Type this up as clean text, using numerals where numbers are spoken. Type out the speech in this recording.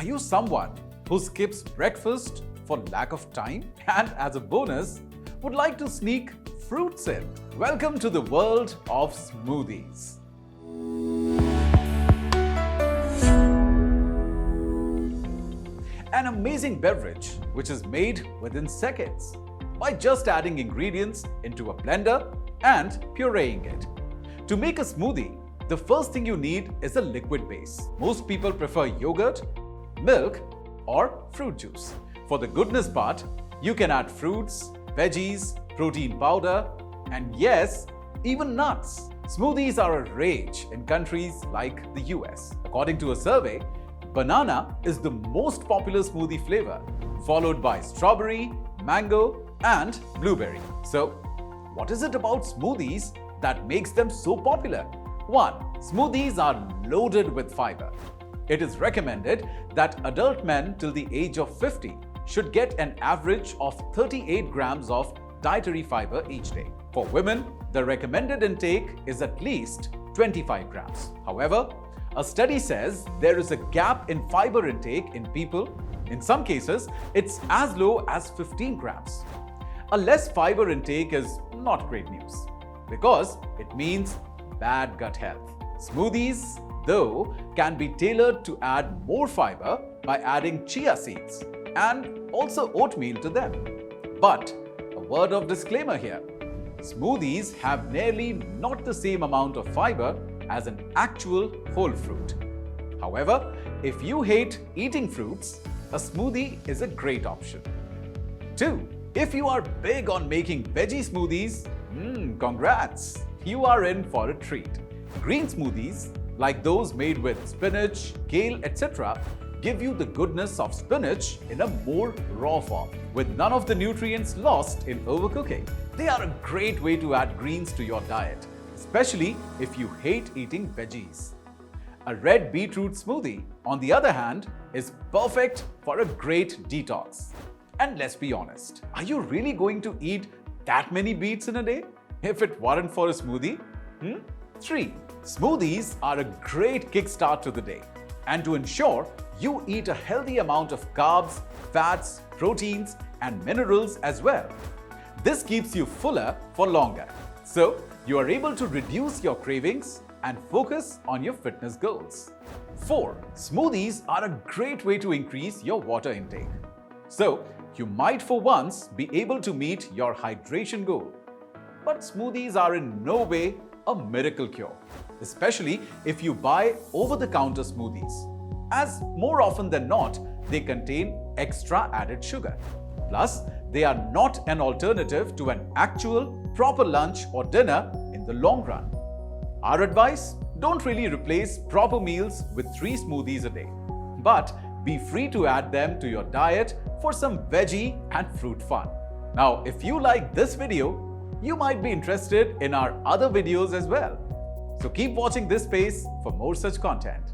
Are you someone who skips breakfast for lack of time and as a bonus would like to sneak fruits in? Welcome to the world of smoothies. An amazing beverage which is made within seconds by just adding ingredients into a blender and pureeing it. To make a smoothie, the first thing you need is a liquid base. Most people prefer yogurt, milk, or fruit juice. For the goodness part, you can add fruits, veggies, protein powder, and yes, even nuts. Smoothies are a rage in countries like the US. According to a survey, banana is the most popular smoothie flavor, followed by strawberry, mango, and blueberry. So, what is it about smoothies that makes them so popular? 1. Smoothies are loaded with fiber. It is recommended that adult men till the age of 50 should get an average of 38 grams of dietary fiber each day. For women, the recommended intake is at least 25 grams. However, a study says there is a gap in fiber intake in people. In some cases, it's as low as 15 grams. A less fiber intake is not great news because it means bad gut health. Smoothies, though, can be tailored to add more fiber by adding chia seeds and also oatmeal to them. But a word of disclaimer here. Smoothies have nearly not the same amount of fiber as an actual whole fruit. However, if you hate eating fruits, a smoothie is a great option. 2. If you are big on making veggie smoothies, congrats! You are in for a treat. Green smoothies, like those made with spinach, kale, etc., give you the goodness of spinach in a more raw form, with none of the nutrients lost in overcooking. They are a great way to add greens to your diet, especially if you hate eating veggies. A red beetroot smoothie, on the other hand, is perfect for a great detox. And let's be honest, are you really going to eat that many beets in a day if it weren't for a smoothie? 3. Smoothies are a great kickstart to the day. And to ensure you eat a healthy amount of carbs, fats, proteins, and minerals as well. This keeps you fuller for longer. So, you are able to reduce your cravings and focus on your fitness goals. 4. Smoothies are a great way to increase your water intake. So, you might for once be able to meet your hydration goal. But smoothies are in no way a miracle cure, especially if you buy over-the-counter smoothies, as more often than not, they contain extra added sugar. Plus, they are not an alternative to an actual proper lunch or dinner in the long run. Our advice: don't really replace proper meals with 3 smoothies a day, but be free to add them to your diet for some veggie and fruit fun. Now, if you like this video, you might be interested in our other videos as well. So keep watching this space for more such content.